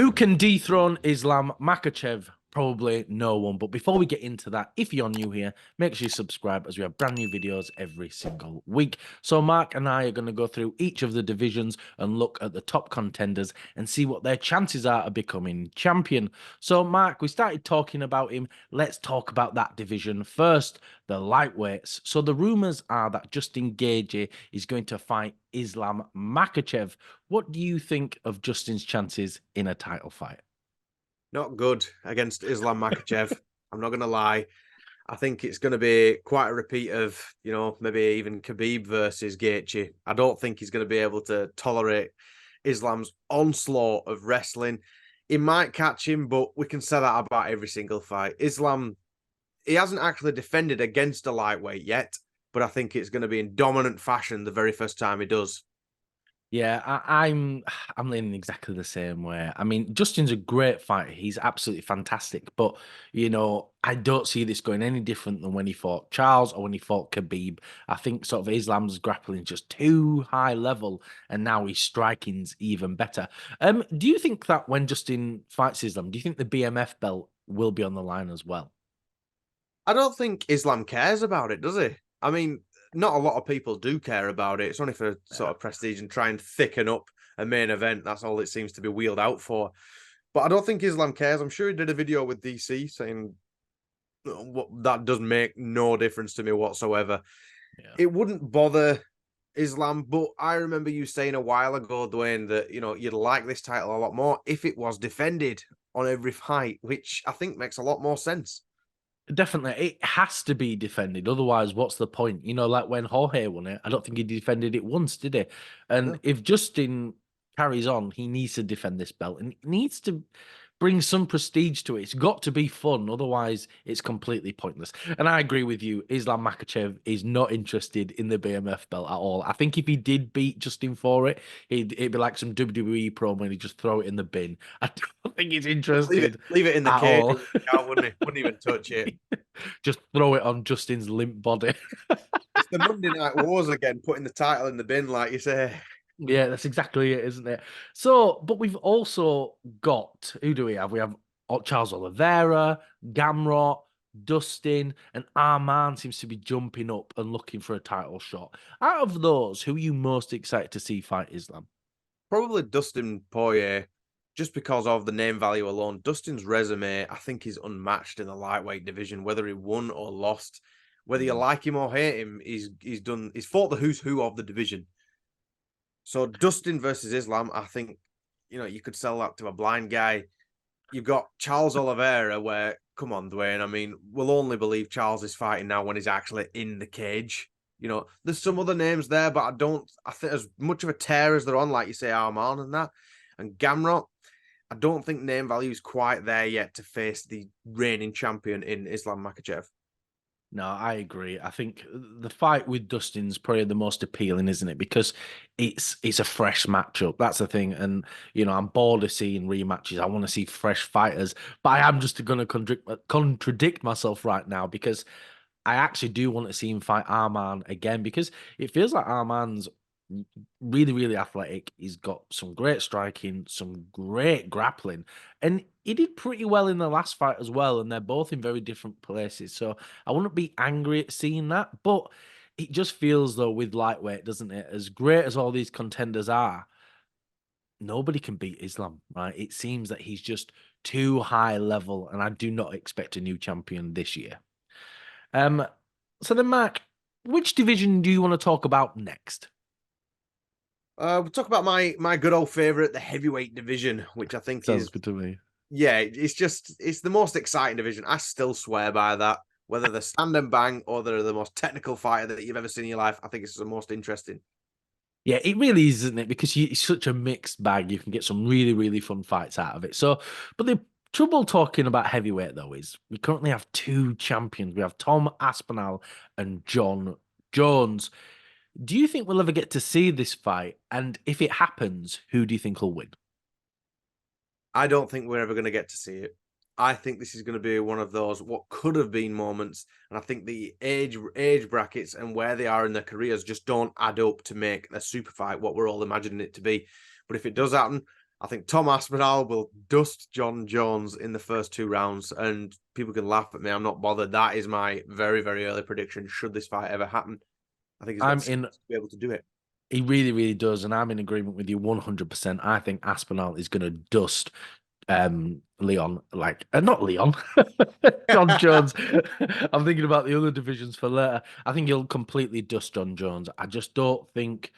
Who can dethrone Islam Makhachev? Probably no one. But before we get into that, if you're new here, make sure you subscribe as we have brand new videos every single week. So Mark and I are going to go through each of the divisions and look at the top contenders and see what their chances are of becoming champion. So Mark, we started talking about him. Let's talk about that division first, the lightweights. So the rumors are that Justin Gaethje is going to fight Islam Makhachev. What do you think of Justin's chances in a title fight? Not good against Islam Makhachev. I'm not going to lie. I think it's going to be quite a repeat of, maybe even Khabib versus Gaethje. I don't think he's going to be able to tolerate Islam's onslaught of wrestling. He might catch him, but we can say that about every single fight. Islam, he hasn't actually defended against a lightweight yet, but I think it's going to be in dominant fashion the very first time he does. Yeah, I'm leaning exactly the same way. I mean, Justin's a great fighter. He's absolutely fantastic. But, I don't see this going any different than when he fought Charles or when he fought Khabib. I think sort of Islam's grappling just too high level, and now his striking's even better. Do you think that when Justin fights Islam, do you think the BMF belt will be on the line as well? I don't think Islam cares about it, does he? I mean, not a lot of people do care about it. It's only for sort Yeah. of prestige and try and thicken up a main event. That's all it seems to be wheeled out for. But I don't think Islam cares. I'm sure he did a video with DC saying what that does make no difference to me whatsoever. Yeah. It wouldn't bother Islam, but I remember you saying a while ago, Dwayne, that you'd like this title a lot more if it was defended on every fight, which I think makes a lot more sense. Definitely, it has to be defended. Otherwise, what's the point? Like when Jorge won it, I don't think he defended it once, did he? And No. if Justin carries on, he needs to defend this belt and he needs to bring some prestige to it. It's got to be fun. Otherwise, it's completely pointless. And I agree with you. Islam Makhachev is not interested in the BMF belt at all. I think if he did beat Justin for it, it'd be like some WWE promo and he'd just throw it in the bin. I don't think he's Leave it, interested leave it in the at cage, all. wouldn't he? Wouldn't even touch it. Just throw it on Justin's limp body. It's the Monday Night Wars again, putting the title in the bin, like you say. Yeah, that's exactly it, isn't it? So, but we've also got, who do we have? We have Charles Oliveira, Gamrot, Dustin, and Arman seems to be jumping up and looking for a title shot. Out of those, who are you most excited to see fight Islam? Probably Dustin Poirier, just because of the name value alone. Dustin's resume, I think, is unmatched in the lightweight division, whether he won or lost. Whether you Mm. like him or hate him, he's fought the who's who of the division. So Dustin versus Islam, I think, you could sell that to a blind guy. You've got Charles Oliveira, where, come on, Dwayne. I mean, we'll only believe Charles is fighting now when he's actually in the cage. There's some other names there, but I think as much of a tear as they're on, like you say, Arman and that, and Gamrot, I don't think name value is quite there yet to face the reigning champion in Islam Makhachev. No, I agree. I think the fight with Dustin's probably the most appealing, isn't it? Because it's a fresh matchup. That's the thing. And I'm bored of seeing rematches. I want to see fresh fighters. But I am just going to contradict myself right now because I actually do want to see him fight Arman again because it feels like Arman's really, really athletic. He's got some great striking, some great grappling, and he did pretty well in the last fight as well. And they're both in very different places. So I wouldn't be angry at seeing that, but it just feels though with lightweight, doesn't it? As great as all these contenders are, nobody can beat Islam, right? It seems that he's just too high level, and I do not expect a new champion this year. Um, so then, Mark, which division do you want to talk about next? We'll talk about my good old favorite, the heavyweight division, which I think Sounds is, good to me. yeah, it's the most exciting division. I still swear by that. Whether they're stand and bang or they're the most technical fighter that you've ever seen in your life, I think it's the most interesting. Yeah, it really is, isn't it? Because it's such a mixed bag. You can get some really, really fun fights out of it. So, but the trouble talking about heavyweight though is we currently have two champions. We have Tom Aspinall and John Jones. Do you think we'll ever get to see this fight? And if it happens, who do you think will win? I don't think we're ever going to get to see it. I think this is going to be one of those what could have been moments, and I think the age brackets and where they are in their careers just don't add up to make a super fight what we're all imagining it to be. But if it does happen, I think Tom Aspinall will dust John Jones in the first 2 rounds, and people can laugh at me. I'm not bothered. That is my very, very early prediction. Should this fight ever happen, I think he's got I'm the skills in. to be able to do it. He really, really does, and I'm in agreement with you 100%. I think Aspinall is going to dust Leon, like not Leon, John Jones. I'm thinking about the other divisions for later. I think he'll completely dust John Jones. I just don't think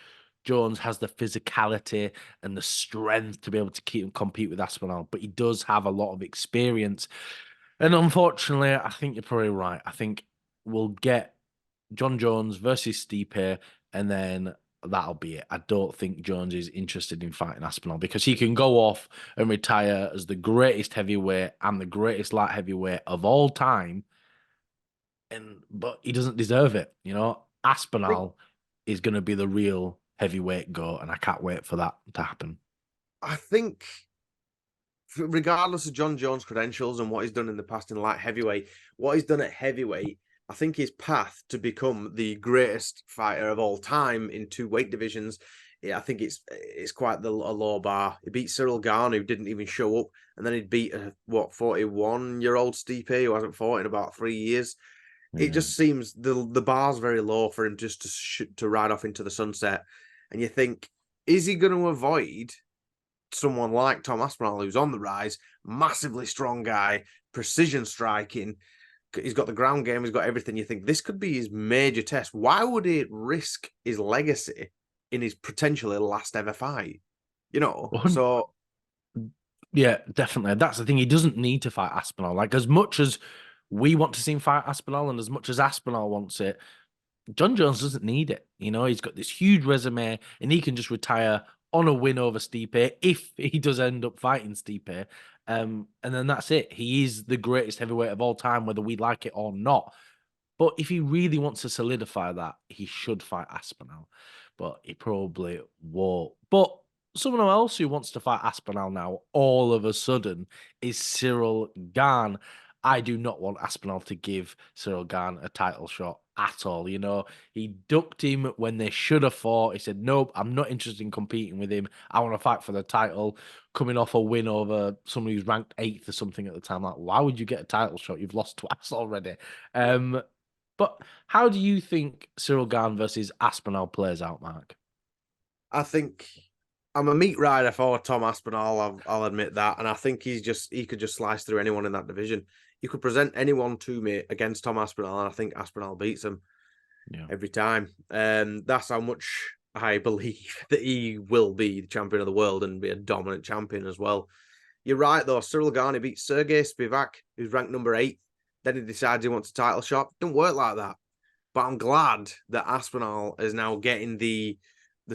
Jones has the physicality and the strength to be able to keep and compete with Aspinall, but he does have a lot of experience. And unfortunately, I think you're probably right. I think we'll get John Jones versus Stipe, and then that'll be it. I don't think Jones is interested in fighting Aspinall because he can go off and retire as the greatest heavyweight and the greatest light heavyweight of all time, and but he doesn't deserve it. I think Aspinall is going to be the real heavyweight goat, and I can't wait for that to happen. I think regardless of John Jones' credentials and what he's done in the past in light heavyweight, what he's done at heavyweight, I think his path to become the greatest fighter of all time in 2 weight divisions, yeah, I think it's quite a low bar. He beat Cyril Gane, who didn't even show up, and then he'd beat a 41-year-old Stipe who hasn't fought in about 3 years. It Yeah. just seems the bar's very low for him just to ride off into the sunset, and you think, is he going to avoid someone like Tom Aspinall, who's on the rise, massively strong guy, precision striking. He's got the ground game. He's got everything. You think this could be his major test. Why would he risk his legacy in his potentially last ever fight? So Yeah, definitely. That's the thing. He doesn't need to fight Aspinall. Like, as much as we want to see him fight Aspinall and as much as Aspinall wants it, John Jones doesn't need it. He's got this huge resume and he can just retire on a win over Stipe if he does end up fighting Stipe. And then that's it. He is the greatest heavyweight of all time, whether we like it or not. But if he really wants to solidify that, he should fight Aspinall. But he probably won't. But someone else who wants to fight Aspinall now, all of a sudden, is Cyril Gane. I do not want Aspinall to give Cyril Gane a title shot at all. He ducked him when they should have fought. He said, "Nope, I'm not interested in competing with him. I want to fight for the title." Coming off a win over someone who's ranked eighth or something at the time. Like, why would you get a title shot? You've lost twice already. But how do you think Cyril Gane versus Aspinall plays out, Mark? I think I'm a meat rider for Tom Aspinall. I'll admit that, and I think he could just slice through anyone in that division. You could present anyone to me against Tom Aspinall, and I think Aspinall beats him Yeah. every time. That's how much I believe that he will be the champion of the world and be a dominant champion as well. You're right, though. Cyril Gane beat Sergey Spivak, who's ranked number 8. Then he decides he wants a title shot. Don't work like that. But I'm glad that Aspinall is now getting the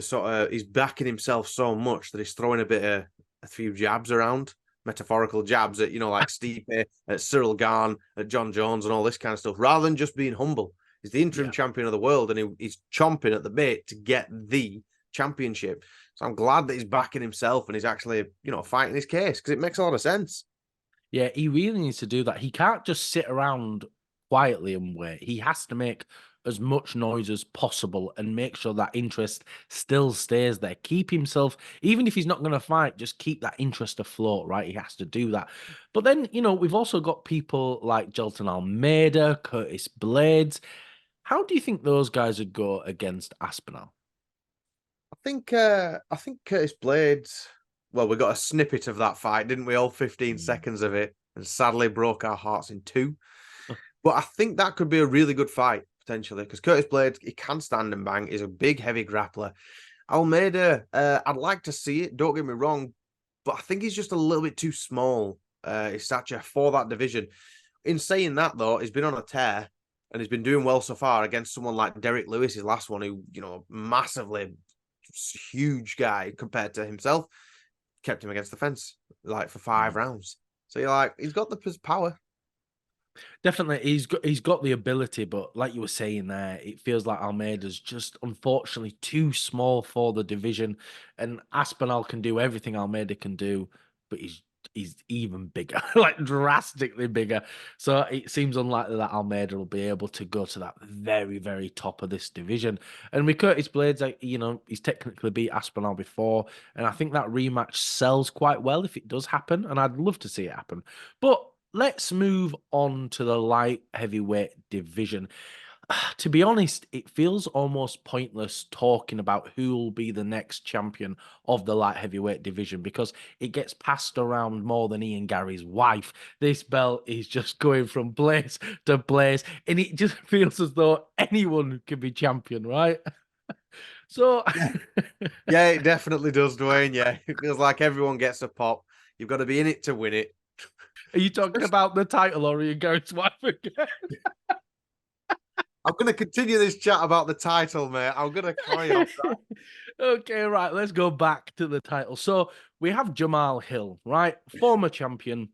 sort of, he's backing himself so much that he's throwing a few jabs around, metaphorical jabs at, like Stipe, at Cyril Gane, at John Jones and all this kind of stuff, rather than just being humble. He's the interim Yeah. champion of the world and he's chomping at the bit to get the championship. So I'm glad that he's backing himself and he's actually, fighting his case because it makes a lot of sense. Yeah, he really needs to do that. He can't just sit around quietly and wait. He has to make as much noise as possible and make sure that interest still stays there. Keep himself, even if he's not going to fight, just keep that interest afloat, right? He has to do that. But then, we've also got people like Jelton Almeida, Curtis Blades. How do you think those guys would go against Aspinall? I think Curtis Blades. Well, we got a snippet of that fight, didn't we? All 15 Mm. seconds of it, and sadly broke our hearts in two. But I think that could be a really good fight potentially because Curtis Blades, he can stand and bang. He's a big, heavy grappler. Almeida, I'd like to see it. Don't get me wrong, but I think he's just a little bit too small. His stature for that division. In saying that, though, he's been on a tear and he's been doing well so far against someone like Derek Lewis, his last one, who massively huge guy compared to himself, kept him against the fence like for 5 rounds. So you're like, he's got the power. Definitely, he's got the ability, but like you were saying there, it feels like Almeida's just unfortunately too small for the division, and Aspinall can do everything Almeida can do, but is even bigger, like drastically bigger. So it seems unlikely that Almeida will be able to go to that very, very top of this division. And with Curtis Blades, like, he's technically beat Aspinall before, and I think that rematch sells quite well if it does happen, and I'd love to see it happen. But let's move on to the light heavyweight division. To be honest, it feels almost pointless talking about who will be the next champion of the light heavyweight division because it gets passed around more than Ian Gary's wife. This belt is just going from place to place, and it just feels as though anyone can be champion, right? So, Yeah, yeah, it definitely does, Dwayne. Yeah, it feels like everyone gets a pop. You've got to be in it to win it. are you talking about the title or Ian Gary's wife again? I'm going to continue this chat about the title, mate. I'm going to carry on. Okay, right. Let's go back to the title. So we have Jamal Hill, right? Former champion.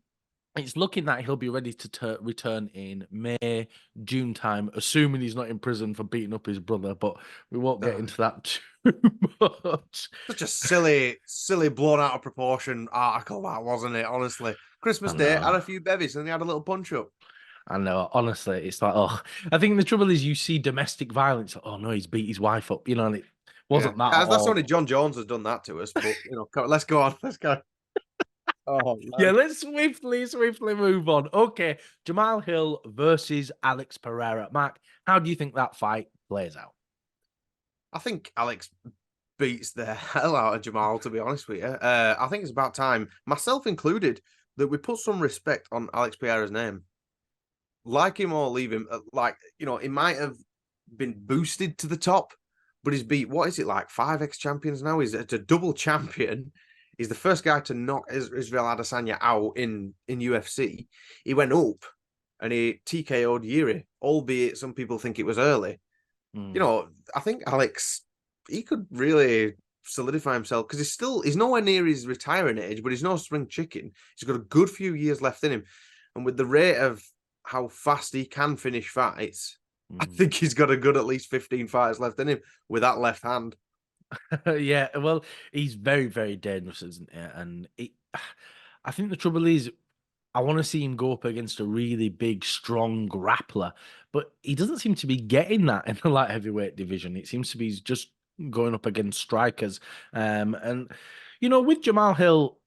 It's looking that he'll be ready to return in May, June time, assuming he's not in prison for beating up his brother. But we won't get into that too much. Such a silly, blown out of proportion article that, wasn't it? Honestly, I Christmas Day had know. a few bevies and he had a little punch up. I know. Honestly, it's like, oh, I think the trouble is you see domestic violence. Oh no, he's beat his wife up, and it Yeah, wasn't that at that's all. only John Jones has done that to us. But let's go on. Let's go. Oh Yeah, man, let's swiftly move on. Okay, Jamal Hill versus Alex Pereira. Mark, how do you think that fight plays out? I think Alex beats the hell out of Jamal. To be honest with you, I think it's about time, myself included, that we put some respect on Alex Pereira's name. Like him or leave him. He might have been boosted to the top, but he's beat, what is it, like 5 champions now? He's a double champion. He's the first guy to knock Israel Adesanya out in UFC. He went up and he TKO'd Yuri, albeit some people think it was early. Mm, I think Alex, he could really solidify himself because he's nowhere near his retiring age, but he's no spring chicken. He's got a good few years left in him. And with the rate of how fast he can finish fights, I mm. think he's got a good at least 15 fights left in him with that left hand. Yeah, well, he's very, very dangerous, isn't he? I think the trouble is, I want to see him go up against a really big, strong grappler, but he doesn't seem to be getting that in the light heavyweight division. It seems to be just going up against strikers. And with Jamal Hill,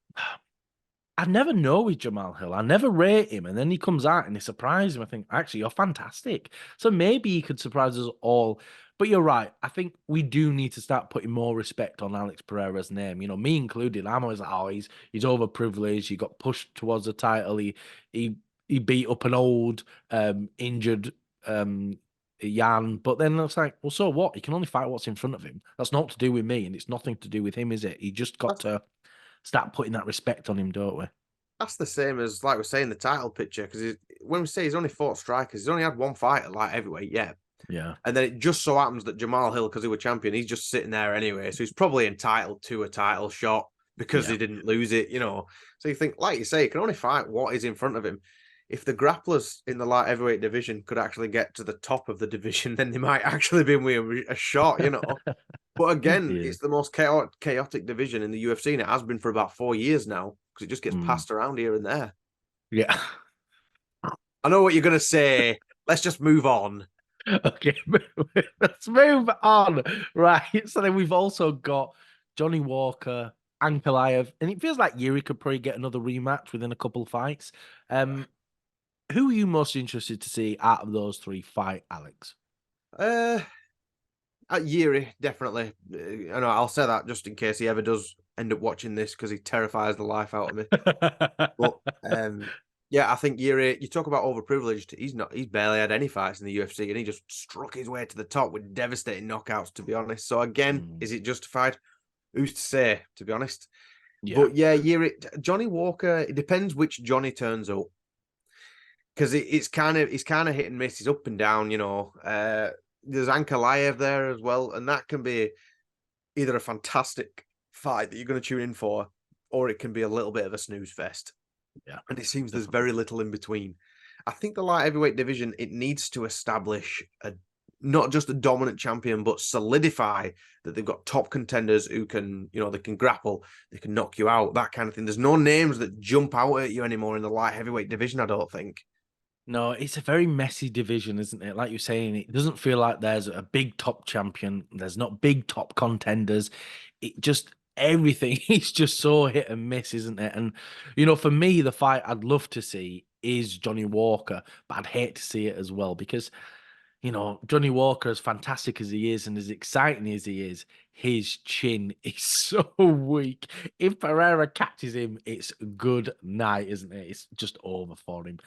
I never know with Jamal Hill. I never rate him, and then he comes out and he surprises him. I think, actually, you're fantastic. So maybe he could surprise us all. But you're right. I think we do need to start putting more respect on Alex Pereira's name. Me included. I'm always like, oh, he's overprivileged. He got pushed towards the title. He beat up an old, injured Jan. But then it's like, well, so what? He can only fight what's in front of him. That's not to do with me, and it's nothing to do with him, is it? He just got That's to start putting that respect on him, don't we? that's the same as, like we're saying, the title picture, because when we say he's only fought strikers, he's only had one fight at light heavyweight, yeah. Yeah. And then it just so happens that Jamal Hill, because he was champion, he's just sitting there anyway. So he's probably entitled to a title shot because Yeah. he didn't lose it. So you think, like you say, he can only fight what is in front of him. If the grapplers in the light heavyweight division could actually get to the top of the division, then they might actually be with a shot. But again, Yeah. it's the most chaotic division in the UFC, and it has been for about 4 years now because it just gets Mm. passed around here and there. Yeah. I know what you're going to say. Let's just move on. Okay. Let's move on. Right. So then we've also got Johnny Walker, Ankalaev, and it feels like Yuri could probably get another rematch within a couple of fights. Who are you most interested to see out of those three fight, Alex? Uh, Yuri, definitely. I know I'll say that just in case he ever does end up watching this because he terrifies the life out of me. But yeah, I think Yuri. You talk about overprivileged. He's not. He's barely had any fights in the UFC, and he just struck his way to the top with devastating knockouts. To be honest, so again, Mm, is it justified? Who's to say? To be honest, yeah. but yeah, Yuri, Johnny Walker. It depends which Johnny turns up because it's kind of hit and miss. He's up and down. There's Ankalaev there as well, and that can be either a fantastic fight that you're going to tune in for, or it can be a little bit of a snooze fest. Yeah. And it seems there's Definitely. very little in between. I think the light heavyweight division, it needs to establish not just a dominant champion, but solidify that they've got top contenders who can, they can grapple, they can knock you out, that kind of thing. There's no names that jump out at you anymore in the light heavyweight division, I don't think. No, it's a very messy division, isn't it? Like you're saying, it doesn't feel like there's a big top champion. There's not big top contenders. It just everything is just so hit and miss, isn't it? And for me, the fight I'd love to see is Johnny Walker, but I'd hate to see it as well because Johnny Walker, as fantastic as he is and as exciting as he is, his chin is so weak. If Pereira catches him, it's good night, isn't it? It's just over for him.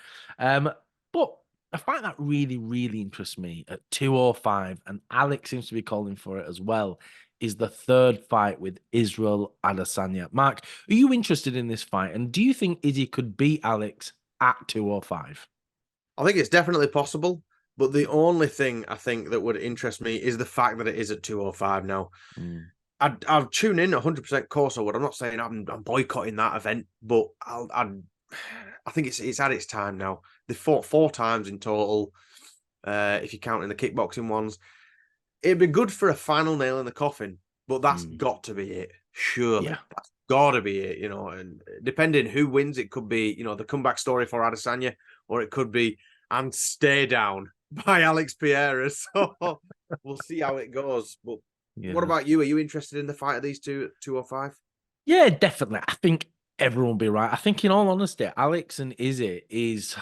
But a fight that really, really interests me at 205, and Alex seems to be calling for it as well, is the third fight with Israel Adesanya. Mark, are you interested in this fight? And do you think Izzy could beat Alex at 205? I think it's definitely possible. But the only thing I think that would interest me is the fact that it is at 205 now. Mm. I'd tune in 100% course I would. I'm not saying I'm boycotting that event, but I think it's at its time now. They fought 4 times in total, if you're counting the kickboxing ones. It'd be good for a final nail in the coffin, but that's got to be it. Surely. Yeah. That's got to be it, and depending who wins, it could be, the comeback story for Adesanya, or it could be, and stay down by Alex Pereira. So we'll see how it goes. But what about you? Are you interested in the fight of these two at 205? Yeah, definitely. I think everyone will be right. I think, in all honesty, Alex and Izzy is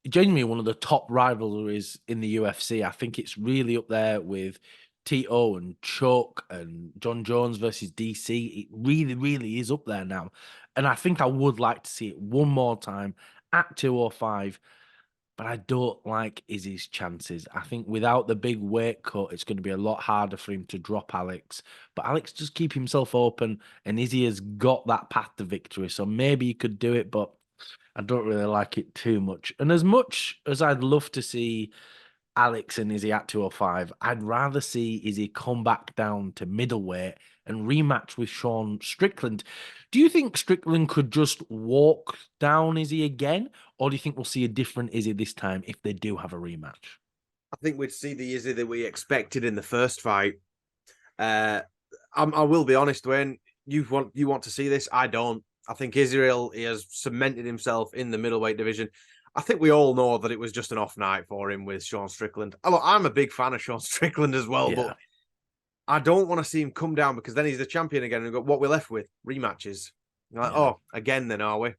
genuinely one of the top rivalries in the UFC. I think it's really up there with Tito and Chuck and John Jones versus DC. It really, really is up there now. And I think I would like to see it one more time at 205. But I don't like Izzy's chances. I think without the big weight cut, it's going to be a lot harder for him to drop Alex. But Alex just keep himself open, and Izzy has got that path to victory. So maybe he could do it, but I don't really like it too much. And as much as I'd love to see Alex and Izzy at 205, I'd rather see Izzy come back down to middleweight and rematch with Sean Strickland. Do you think Strickland could just walk down Izzy again, or do you think we'll see a different Izzy this time if they do have a rematch? I think we'd see the Izzy that we expected in the first fight. I will be honest, Dwayne. You want to see this? I don't. I think Israel, he has cemented himself in the middleweight division. I think we all know that it was just an off night for him with Sean Strickland. I'm a big fan of Sean Strickland as well, but I don't want to see him come down because then he's the champion again and go, what we're left with? Rematches. You're like, oh, again then, are we?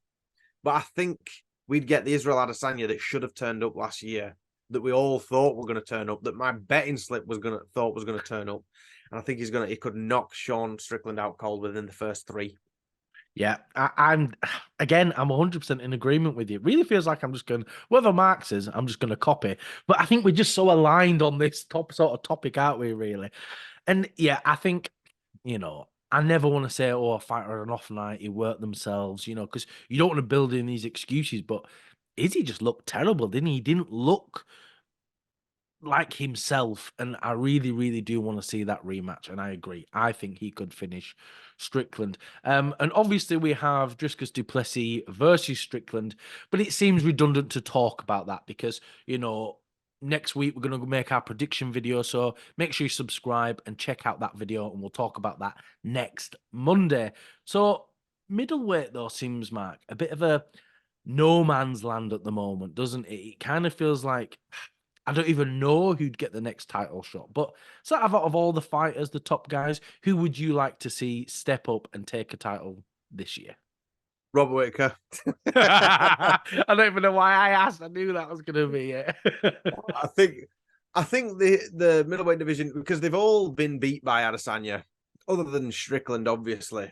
But I think we'd get the Israel Adesanya that should have turned up last year, that we all thought were going to turn up, that my betting slip thought was going to turn up. And I think he could knock Sean Strickland out cold within the first 3. Yeah, I'm 100% in agreement with you. It really feels like I'm just going, whatever Mark says, I'm just going to copy. But I think we're just so aligned on this sort of topic, aren't we, really? And yeah, I think, I never want to say, oh, a fighter on an off night, he worked themselves, because you don't want to build in these excuses. But Izzy just looked terrible, didn't he? He didn't look like himself, and I really, really do want to see that rematch. And I agree. I think he could finish Strickland. And obviously we have Dricus du Plessis versus Strickland, but it seems redundant to talk about that because next week we're going to make our prediction video. So make sure you subscribe and check out that video, and we'll talk about that next Monday. So middleweight though seems, Mark, a bit of a no man's land at the moment, doesn't it? It kind of feels like I don't even know who'd get the next title shot. But so out of all the fighters, the top guys, who would you like to see step up and take a title this year? Robert Whitaker. I don't even know why I asked. I knew that was going to be it. I think the middleweight division, because they've all been beat by Adesanya, other than Strickland, obviously.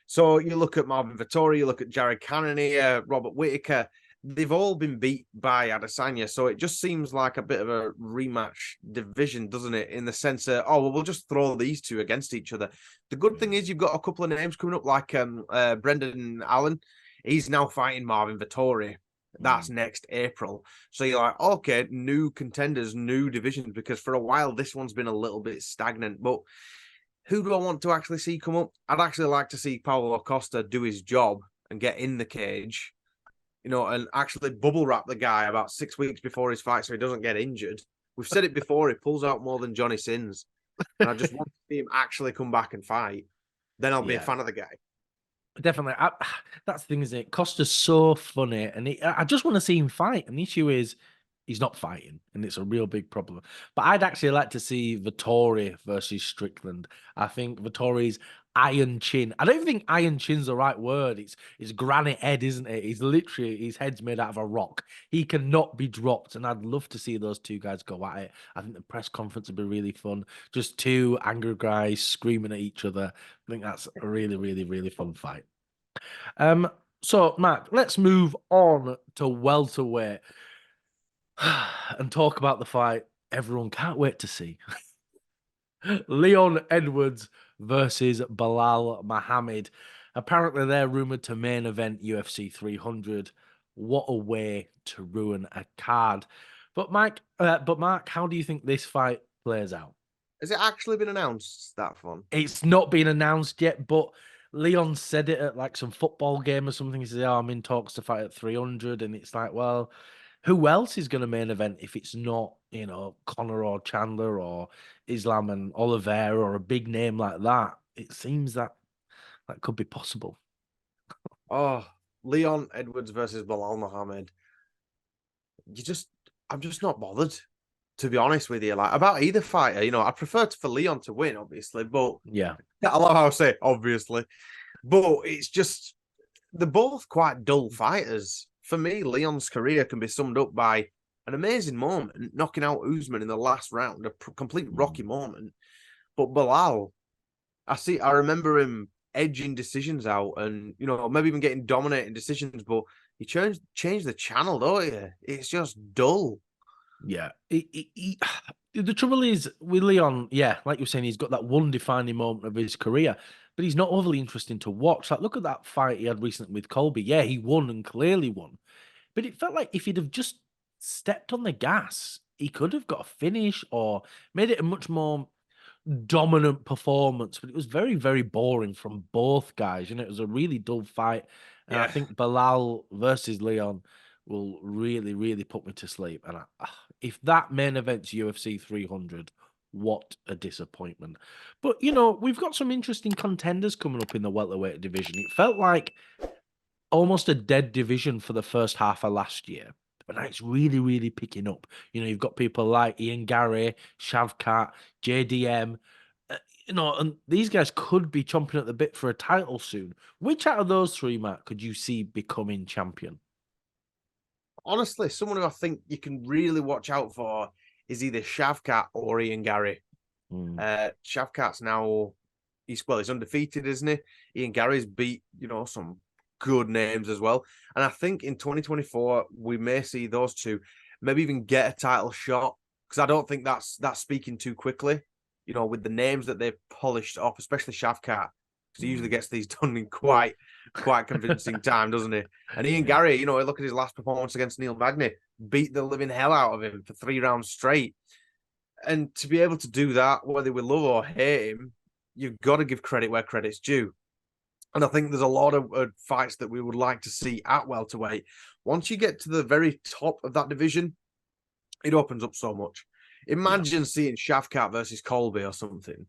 So you look at Marvin Vettori, you look at Jared Cannonier, Robert Whitaker. They've all been beat by Adesanya, so it just seems like a bit of a rematch division, doesn't it? In the sense of, we'll just throw these two against each other. The good thing is you've got a couple of names coming up, like Brendan Allen. He's now fighting Marvin Vettori. That's next April. So you're like, okay, new contenders, new divisions, because for a while this one's been a little bit stagnant. But who do I want to actually see come up? I'd actually like to see Paulo Costa do his job and get in the cage, and actually bubble wrap the guy about 6 weeks before his fight so he doesn't get injured, We've said it before. He pulls out more than Johnny Sins, and I just want to see him actually come back and fight. Then I'll be a Yeah. fan of the guy. Definitely. That's the thing, isn't it? Costa's so funny, and I just want to see him fight. And the issue is he's not fighting, and it's a real big problem. But I'd actually like to see Vittori versus Strickland. I think Vittori's iron chin. I don't even think iron chin's the right word. It's granite head, isn't it? He's literally his head's made out of a rock. He cannot be dropped, and I'd love to see those two guys go at it. I think the press conference would be really fun. Just two angry guys screaming at each other. I think that's a really, really, really fun fight. Um, so Mark, let's move on to welterweight and talk about the fight everyone can't wait to see. Leon Edwards versus Bilal Muhammad. Apparently, they're rumored to main event UFC 300. What a way to ruin a card! But Mark, how do you think this fight plays out? Has it actually been announced, that one? It's not been announced yet, but Leon said it at like some football game or something. He said, "Oh, I'm in talks to fight at 300," and it's like, well, who else is going to main event if it's not, Connor or Chandler or Islam and Oliveira or a big name like that? It seems that that could be possible. Oh, Leon Edwards versus Bilal Muhammad. I'm just not bothered, to be honest with you. Like about either fighter, I prefer for Leon to win, obviously, but Yeah. I love how I say obviously, but it's just they're both quite dull fighters. For me, Leon's career can be summed up by an amazing moment, knocking out Usman in the last round, a complete rocky Mm. moment. But Bilal, I remember him edging decisions out, and maybe even getting dominating decisions. But he changed the channel, don't you? It's just dull. Yeah. The trouble is with Leon, yeah, like you were saying, he's got that one defining moment of his career, but he's not overly interesting to watch. Like, look at that fight he had recently with Colby. Yeah, he won and clearly won. But it felt like if he'd have just stepped on the gas, he could have got a finish or made it a much more dominant performance. But it was very, very boring from both guys. It was a really dull fight. And I Yeah. think Bilal versus Leon will really, really put me to sleep. And if that main event's UFC 300, what a disappointment. But, we've got some interesting contenders coming up in the welterweight division. It felt like almost a dead division for the first half of last year. But now it's really, really picking up. You've got people like Ian Gary, Shavkat, JDM, and these guys could be chomping at the bit for a title soon. Which out of those three, Matt, could you see becoming champion? Honestly, someone who I think you can really watch out for is either Shavkat or Ian Gary. Mm, Shavkat's now he's undefeated, isn't he? Ian Gary's beat, some good names as well. And I think in 2024 we may see those two maybe even get a title shot, because I don't think that's speaking too quickly. With the names that they've polished off, especially Shavkat, because he usually mm. gets these done in quite convincing time, doesn't he? And Ian Yeah. Gary, look at his last performance against Neil Magny, beat the living hell out of him for 3 rounds straight. And to be able to do that, whether we love or hate him, you've got to give credit where credit's due. And I think there's a lot of fights that we would like to see at welterweight. Once you get to the very top of that division, it opens up so much. Yeah. Imagine seeing Shavkat versus Colby or something.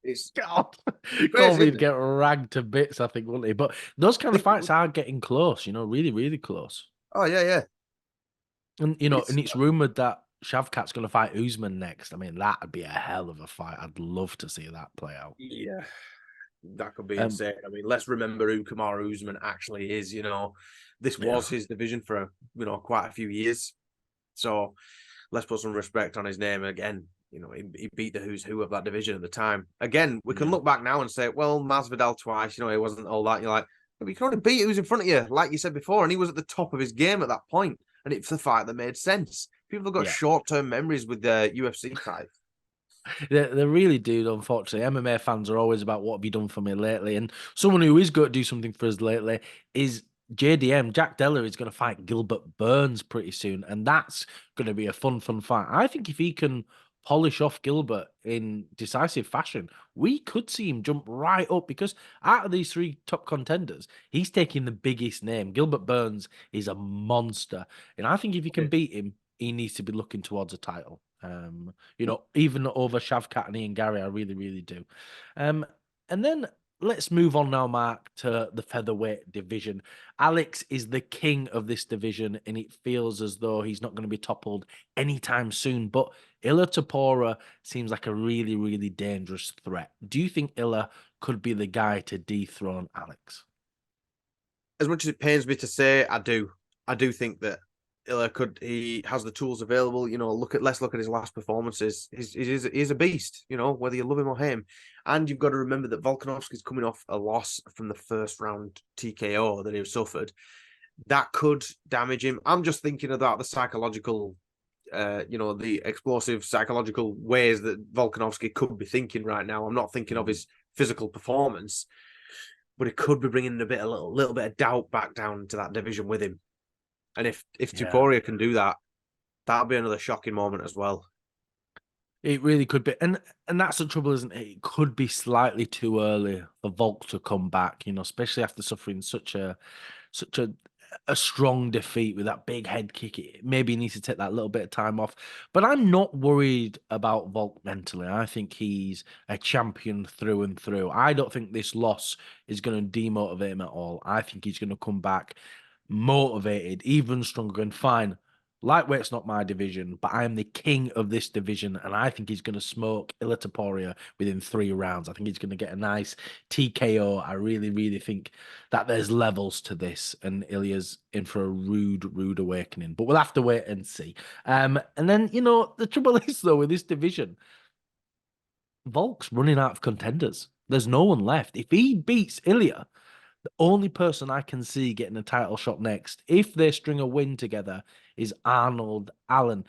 It's God, crazy, Colby'd isn't it? get ragged to bits, I think, wouldn't he? But those kind of fights are getting close, really, really close. Oh yeah, yeah. And It's it's rumored that Shavkat's going to fight Usman next. I mean, that'd be a hell of a fight. I'd love to see that play out. yeah, that could be Um, insane. I mean, let's remember who Kamaru Usman actually is. This yeah, was his division for quite a few years. So let's put some respect on his name again. He beat the who's who of that division at the time. Again, we can yeah, look back now and say, well, Masvidal twice. He wasn't all that. You're like, but you can only beat who's in front of you, like you said before, and he was at the top of his game at that point, and it's the fight that made sense. People have got yeah. short-term memories with the UFC fights. They really do. Unfortunately, MMA fans are always about what have you done for me lately, and someone who is going to do something for us lately is JDM. Jack Della is going to fight Gilbert Burns pretty soon, and that's going to be a fun fight. I think if he can polish off Gilbert in decisive fashion, we could see him jump right up because out of these three top contenders, he's taking the biggest name. Gilbert Burns is a monster, and I think if he can beat him, he needs to be looking towards a title. Even over Shavkat and Ian Gary, I really, really do. Um, and then let's move on now, Mark, to the featherweight division. Alex is the king of this division, and it feels as though he's not going to be toppled anytime soon. But Illa Tapora seems like a really, really dangerous threat. Do you think Illa could be the guy to dethrone Alex? As much as it pains me to say, I do. I do think that Illa could. He has the tools available. Let's look at his last performances. He's a beast. Whether you love him or hate him. And you've got to remember that Volkanovski's coming off a loss from the first round TKO that he suffered. That could damage him. I'm just thinking about the psychological, the explosive psychological ways that Volkanovski could be thinking right now. I'm not thinking of his physical performance, but it could be bringing a little bit of doubt back down to that division with him. And if Tuporia can do that, that'll be another shocking moment as well. It really could be, and that's the trouble, isn't it? It could be slightly too early for Volk to come back, especially after suffering such a strong defeat with that big head kick. Maybe he needs to take that little bit of time off. But I'm not worried about Volk mentally. I think he's a champion through and through. I don't think this loss is going to demotivate him at all. I think he's going to come back motivated, even stronger, and fine. Lightweight's not my division, but I am the king of this division, and I think he's going to smoke Illa Taporia within 3 rounds. I think he's going to get a nice TKO. I really, really think that there's levels to this, and Ilya's in for a rude awakening. But we'll have to wait and see. And then, the trouble is, though, with this division, Volk's running out of contenders. There's no one left. If he beats Ilya, the only person I can see getting a title shot next, if they string a win together, is Arnold Allen.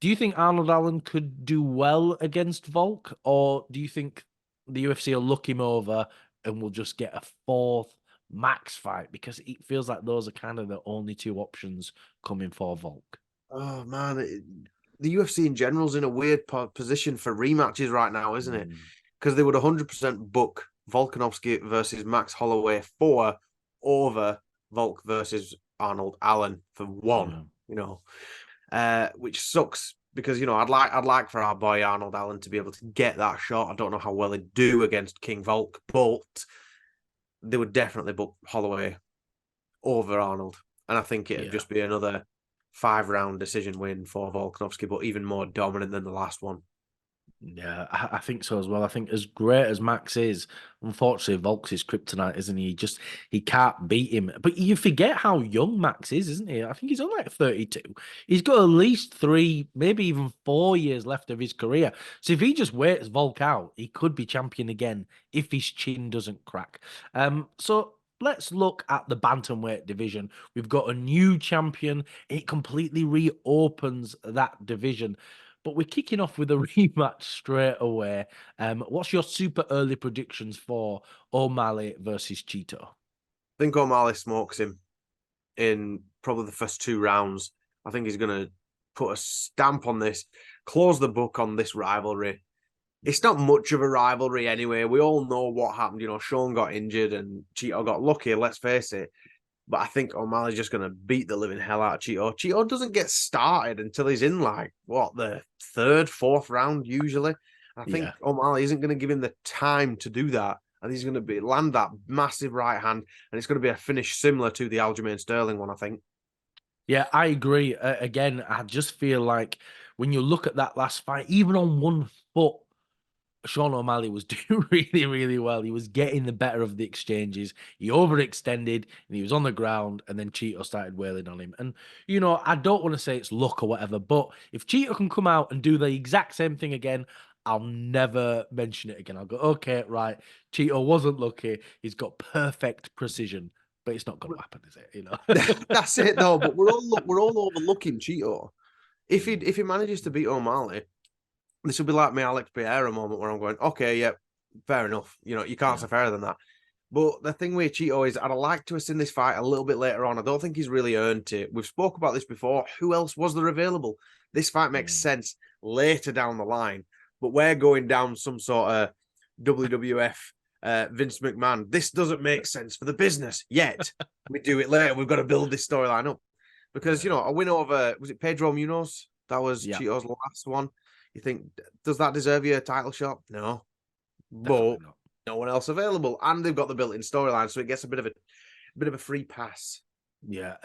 Do you think Arnold Allen could do well against Volk, or do you think the UFC will look him over and we'll just get a 4th max fight? Because it feels like those are kind of the only 2 options coming for Volk. Oh man, the UFC in general is in a weird position for rematches right now, isn't it? Because they would 100% book Volkanovski versus Max Holloway 4 over Volk versus Arnold Allen for 1. Which sucks because I'd like for our boy Arnold Allen to be able to get that shot. I don't know how well he'd do against King Volk, but they would definitely book Holloway over Arnold, and I think it'd just be another 5-round decision win for Volkanovski, but even more dominant than the last one. Yeah, I think so as well. I think as great as Max is, unfortunately, Volk's is kryptonite, isn't he? He can't beat him. But you forget how young Max is, isn't he? I think he's only like 32. He's got at least 3, maybe even 4 years left of his career. So if he just waits Volk out, he could be champion again if his chin doesn't crack. So let's look at the bantamweight division. We've got a new champion. It completely reopens that division. But we're kicking off with a rematch straight away. What's your super early predictions for O'Malley versus Cheeto? I think O'Malley smokes him in probably the first 2 rounds. I think he's going to put a stamp on this, close the book on this rivalry. It's not much of a rivalry anyway. We all know what happened. Sean got injured and Cheeto got lucky, let's face it. But I think O'Malley's just going to beat the living hell out of Cheeto. Cheeto doesn't get started until he's in the 3rd, 4th round usually. I think O'Malley isn't going to give him the time to do that. And he's going to land that massive right hand. And it's going to be a finish similar to the Aljamain Sterling one, I think. Yeah, I agree. Again, I just feel like when you look at that last fight, even on one foot, Sean O'Malley was doing really, really well. He was getting the better of the exchanges. He overextended and he was on the ground, and then Cheeto started wailing on him. And, I don't want to say it's luck or whatever, but if Cheeto can come out and do the exact same thing again, I'll never mention it again. I'll go, okay, right. Cheeto wasn't lucky. He's got perfect precision, but it's not going to happen, is it? That's it, though. But we're all overlooking Cheeto. If he manages to beat O'Malley, this will be like my Alex Pereira moment where I'm going, okay, yeah, fair enough. You can't say fairer than that. But the thing with Cheeto is I'd like to have seen this fight a little bit later on. I don't think he's really earned it. We've spoke about this before. Who else was there available? This fight makes sense later down the line. But we're going down some sort of WWF Vince McMahon. This doesn't make sense for the business yet. We do it later. We've got to build this storyline up. Because, a win over, was it Pedro Munoz? That was Yeah, Cheeto's last one. You think, does that deserve you a title shot? No, but definitely not. no one else available, and they've got the built-in storyline, so it gets a bit of a free pass. Yeah,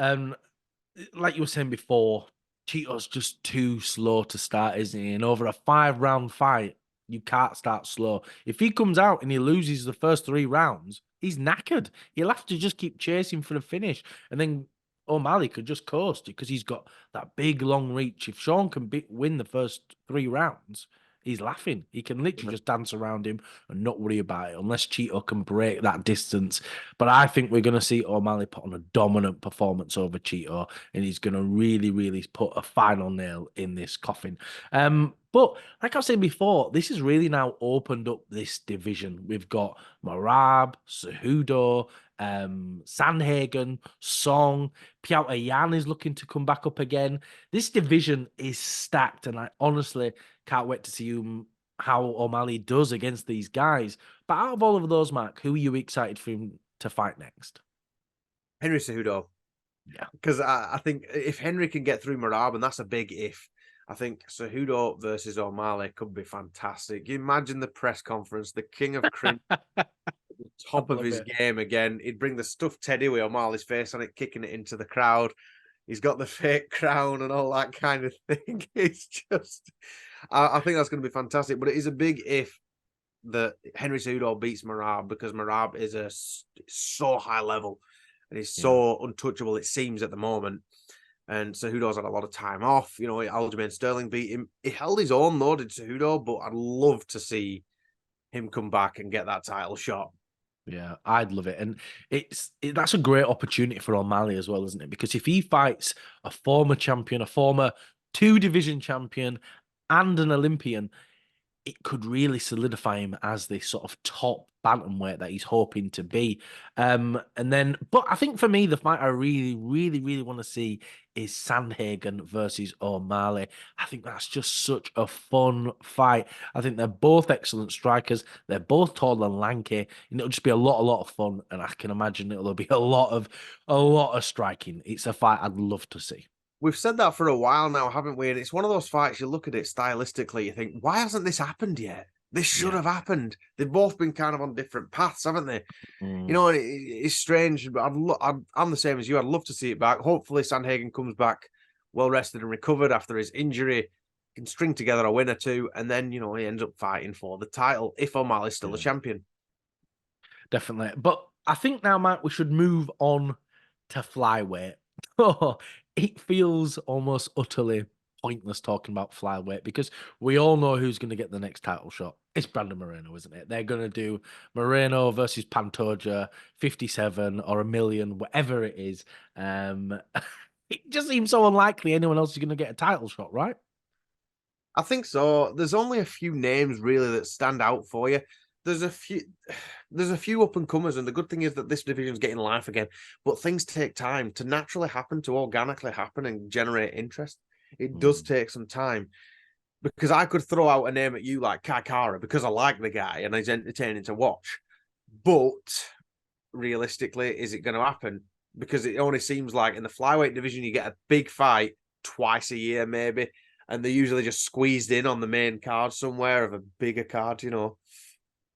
like you were saying before, Cheeto's just too slow to start, isn't he? And over a 5 round fight, you can't start slow. If he comes out and he loses the first 3 rounds, he's knackered. He'll have to just keep chasing for the finish. And then O'Malley could just coast it because he's got that big long reach. If Sean can win the first 3 rounds, he's laughing. He can literally just dance around him and not worry about it unless Cheeto can break that distance. But I think we're going to see O'Malley put on a dominant performance over Cheeto, and he's going to really, really put a final nail in this coffin. But like I was saying before, this has really now opened up this division. We've got Marab, Cejudo, Sandhagen, Song, Piotr Yan is looking to come back up again. This division is stacked, and I honestly can't wait to see how O'Malley does against these guys. But out of all of those, Mark, who are you excited for him to fight next? Henry Cejudo, Yeah. because I think if Henry can get through Marab, and that's a big if, I think Cejudo versus O'Malley could be fantastic. You imagine the press conference, the king of cringe, I top of love his it. game again. He'd bring the stuffed teddy with O'Malley's face on it, kicking it into the crowd. He's got the fake crown and all that kind of thing. It's just, I think that's going to be fantastic. But it is a big if that Henry Cejudo beats Marab, because Marab is so high level and he's Yeah. so untouchable, it seems, at the moment. And Cejudo's had a lot of time off. You know, Aljamain Sterling beat him. He held his own, though, did Cejudo, but I'd love to see him come back and get that title shot. Yeah, I'd love it. And that's a great opportunity for O'Malley as well, isn't it? Because if he fights a former champion, a former two division champion, and an Olympian, it could really solidify him as this sort of top bantamweight that he's hoping to be. But I think for me, the fight I really, really, really want to see is Sandhagen versus O'Malley. I think that's just such a fun fight. I think they're both excellent strikers. They're both tall and lanky, and it'll just be a lot of fun. And I can imagine it'll be a lot of striking. It's a fight I'd love to see. We've said that for a while now, haven't we? And it's one of those fights, you look at it stylistically, you think, why hasn't this happened yet? This should Yeah. have happened. They've both been kind of on different paths, haven't they? You Mm. know, it's strange, but I'm the same as you. I'd love to see it back. Hopefully, Sandhagen comes back well rested and recovered after his injury, can string together a win or two, and then, you know, he ends up fighting for the title if O'Malley's still a Yeah. champion. Definitely. But I think now, Matt, we should move on to flyweight. Oh, it feels almost utterly pointless talking about flyweight because we all know who's going to get the next title shot. It's Brandon Moreno, isn't it? They're going to do Moreno versus Pantoja, 57 or a million, whatever it is. It just seems so unlikely anyone else is going to get a title shot, right? I think so. There's only a few names really that stand out for you. There's a few there's a few up and comers, and the good thing is that this division's getting life again. But things take time to naturally happen, to organically happen and generate interest. It does Mm, take some time, because I could throw out a name at you like Kaikara because I like the guy and he's entertaining to watch. But realistically, is it going to happen? Because it only seems like in the flyweight division, you get a big fight twice a year, maybe, and they're usually just squeezed in on the main card somewhere of a bigger card, you know.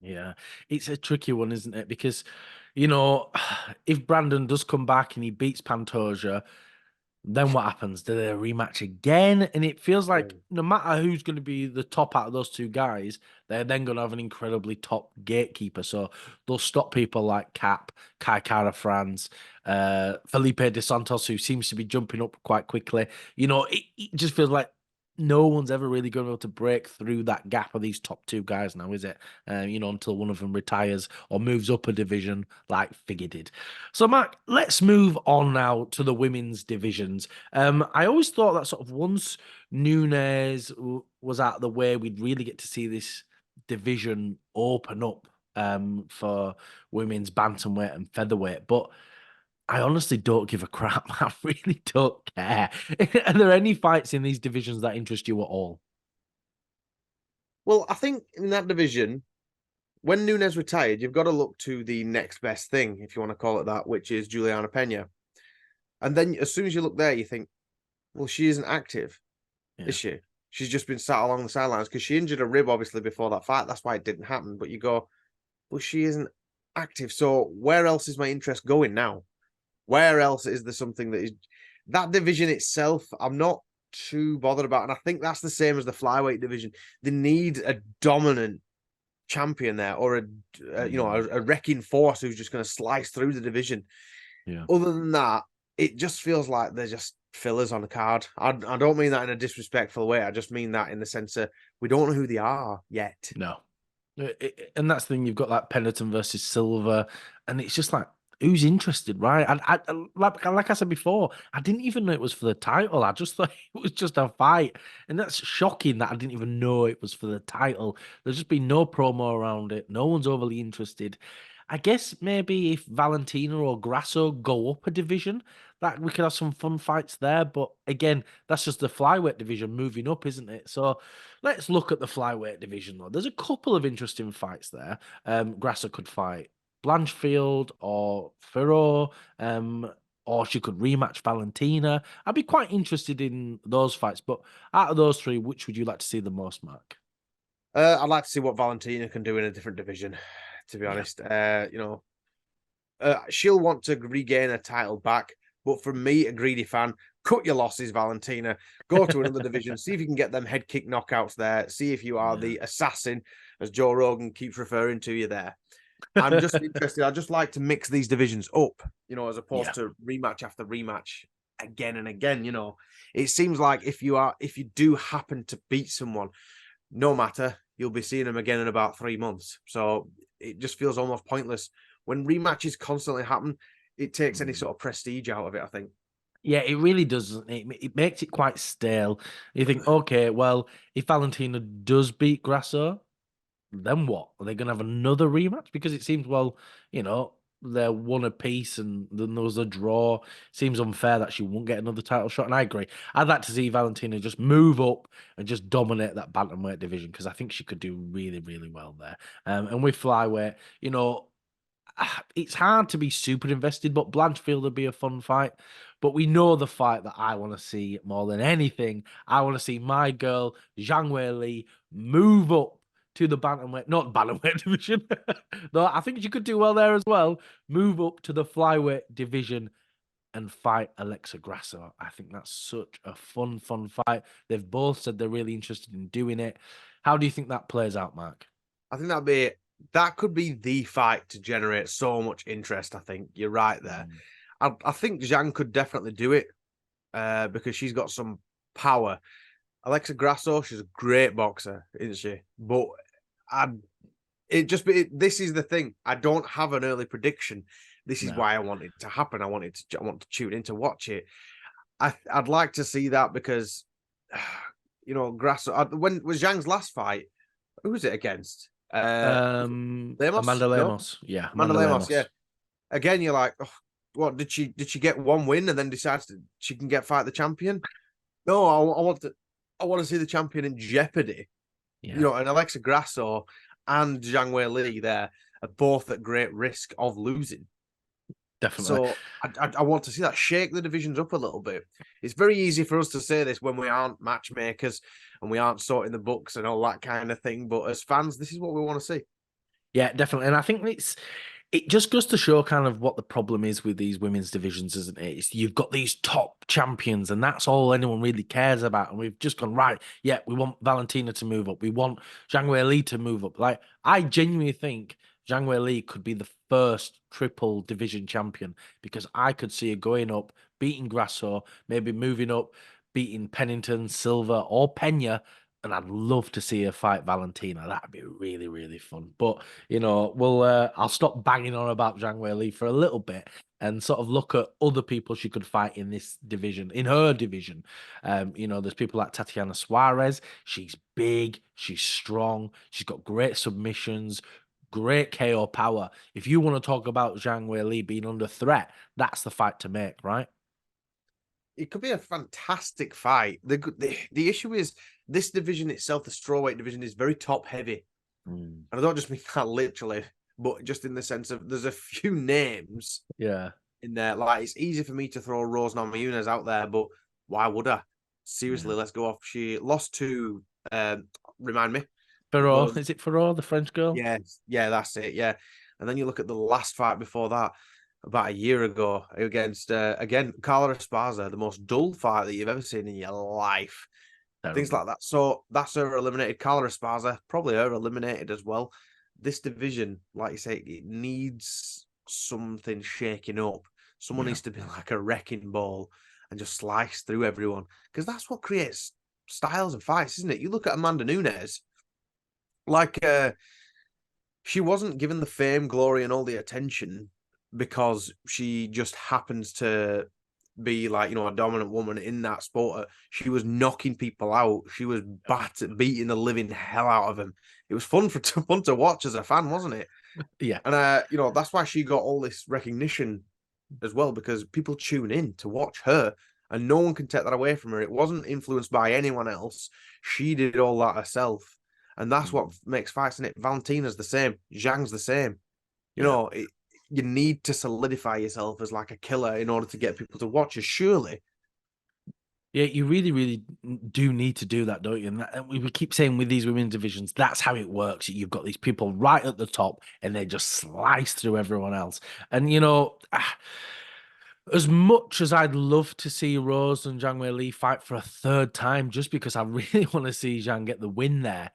yeah, it's a tricky one, isn't it? Because, if Brandon does come back and he beats Pantoja, then what happens? Do they rematch again? And it feels like Mm. no matter who's going to be the top out of those two guys, they're then going to have an incredibly top gatekeeper. So they'll stop people like Cap, Kai Kara France, Felipe De Santos, who seems to be jumping up quite quickly. It just feels like no one's ever really going to be able to break through that gap of these top two guys now, is it? Until one of them retires or moves up a division like Figure did. So, Mark, let's move on now to the women's divisions. I always thought that sort of once Nunes was out of the way, we'd really get to see this division open up for women's bantamweight and featherweight. But I honestly don't give a crap. I really don't care. Are there any fights in these divisions that interest you at all? Well, I think in that division, when Nunes retired, you've got to look to the next best thing, if you want to call it that, which is Juliana Pena. And then as soon as you look there, you think, well, she isn't active. is Yeah. she? She's just been sat along the sidelines because she injured a rib, obviously, before that fight. That's why it didn't happen. But you go, well, she isn't active. So where else is my interest going now? Where else is there something that is that division itself? I'm not too bothered about, and I think that's the same as the flyweight division. They need a dominant champion there, or a wrecking force who's just going to slice through the division. Yeah. Other than that, it just feels like they're just fillers on the card. I don't mean that in a disrespectful way. I just mean that in the sense of we don't know who they are yet. No. And that's the thing, you've got like Pennington versus Silver, and it's just like, who's interested, right? Like I said before, I didn't even know it was for the title. I just thought it was just a fight, and that's shocking that I didn't even know it was for the title. There's just been no promo around it. No one's overly interested. I guess maybe if Valentina or Grasso go up a division, that we could have some fun fights there. But again, that's just the flyweight division moving up, isn't it? So let's look at the flyweight division, though. There's a couple of interesting fights there. Grasso could fight Blanchfield or Ferro, or she could rematch Valentina. I'd be quite interested in those fights. But out of those three, which would you like to see the most, Mark? I'd like to see what Valentina can do in a different division. To be Yeah. honest, she'll want to regain her title back. But for me, a greedy fan, cut your losses, Valentina. Go to another division. See if you can get them head kick knockouts there. See if you are Yeah. the assassin, as Joe Rogan keeps referring to you there. I'm just interested. I just like to mix these divisions up, as opposed Yeah. to rematch after rematch again and again. It seems like if you do happen to beat someone, no matter, you'll be seeing them again in about 3 months. So it just feels almost pointless. When rematches constantly happen, it takes any Mm. sort of prestige out of it, I think. Yeah, it really does. It makes it quite stale. You think, okay, well, if Valentina does beat Grasso, then what? Are they going to have another rematch? Because it seems, well, they're one apiece and then there was a draw. Seems unfair that she won't get another title shot. And I agree. I'd like to see Valentina just move up and just dominate that bantamweight division because I think she could do really, really well there. And with flyweight, it's hard to be super invested, but Blanchfield would be a fun fight. But we know the fight that I want to see more than anything. I want to see my girl, Zhang Weili, move up to the bantamweight, not bantamweight division. Though I think she could do well there as well. Move up to the flyweight division and fight Alexa Grasso. I think that's such a fun fight. They've both said they're really interested in doing it. How do you think that plays out, Mark? I think that could be the fight to generate so much interest. I think you're right there. Mm. I think Zhang could definitely do it because she's got some power. Alexa Grasso, she's a great boxer, isn't she? But I, this is the thing. I don't have an early prediction. This is No. why I want it to happen. I want to tune in to watch it. I'd like to see that because, Grasso. When was Zhang's last fight? Who was it against? Was it Lemos? Amanda No, Lemos. Yeah, Amanda Amanda Lemos. Yeah. Lemos. Again, you're like, oh, what did she get one win and then decides she can fight the champion? No, I want to see the champion in jeopardy. Yeah, And Alexa Grasso and Zhang Weili there are both at great risk of losing. definitely. So I want to see that shake the divisions up a little bit. It's very easy for us to say this when we aren't matchmakers and we aren't sorting the books and all that kind of thing. But as fans, this is what we want to see. Yeah, definitely. And I think it just goes to show kind of what the problem is with these women's divisions, isn't it? You've got these top champions, and that's all anyone really cares about. And we've just gone, right, yeah, we want Valentina to move up. We want Zhang Weili to move up. Like, I genuinely think Zhang Weili could be the first triple division champion because I could see her going up, beating Grasso, maybe moving up, beating Pennington, Silva, or Pena. And I'd love to see her fight Valentina. That'd be really, really fun. But I'll stop banging on about Zhang Weili for a little bit and sort of look at other people she could fight in this division, in her division. There's people like Tatiana Suarez. She's big, she's strong, she's got great submissions, great KO power. If you want to talk about Zhang Weili being under threat, that's the fight to make, right? It could be a fantastic fight. The issue is this division itself, the strawweight division, is very top heavy. Mm. And I don't just mean that literally, but just in the sense of there's a few names Yeah. in there. Like it's easy for me to throw Rose Namajunas out there, but why would I? Seriously, Yeah. let's go off. She lost to remind me. It Ferror, was is it Ferror, the French girl? yeah, yeah, that's it. Yeah. And then you look at the last fight before that, about a year ago, against again Carla Esparza, the most dull fight that you've ever seen in your life. Things Terrible. like that. So that's her eliminated. Carla Esparza, probably her eliminated as well. This division, like you say, it needs something shaking up. Someone Yeah. needs to be like a wrecking ball and just slice through everyone. Because that's what creates styles and fights, isn't it? You look at Amanda Nunes, like she wasn't given the fame, glory, and all the attention because she just happens to be like, you know, a dominant woman in that sport. She was knocking people out. She was beating the living hell out of them. It was fun to watch as a fan, wasn't it? Yeah. And you know, that's why she got all this recognition as well, because people tune in to watch her, and no one can take that away from her. It wasn't influenced by anyone else. She did all that herself, and that's what Mm. makes fights in it. Valentina's the same. Zhang's the same. You Yeah. know, you need to solidify yourself as like a killer in order to get people to watch you. Surely, Yeah, you really, really do need to do that, don't you? And, and we keep saying with these women's divisions, that's how it works. You've got these people right at the top, and they just slice through everyone else. And as much as I'd love to see Rose and Zhang Wei Li fight for a third time, just because I really want to see Zhang get the win there,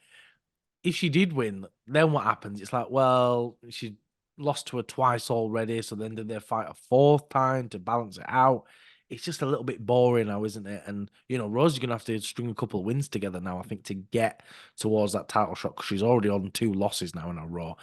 if she did win, then what happens? It's like, well, she lost to her twice already, so then did they fight a fourth time to balance it out? It's just a little bit boring now, isn't it? And Rose is gonna have to string a couple of wins together now, I think, to get towards that title shot because she's already on 2 losses now in a row.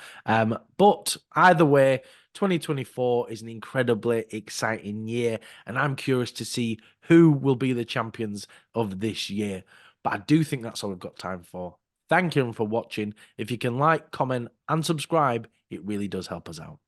But either way, 2024 is an incredibly exciting year, and I'm curious to see who will be the champions of this year. But I do think that's all we've got time for. Thank you for watching. If you can like, comment, and subscribe, it really does help us out.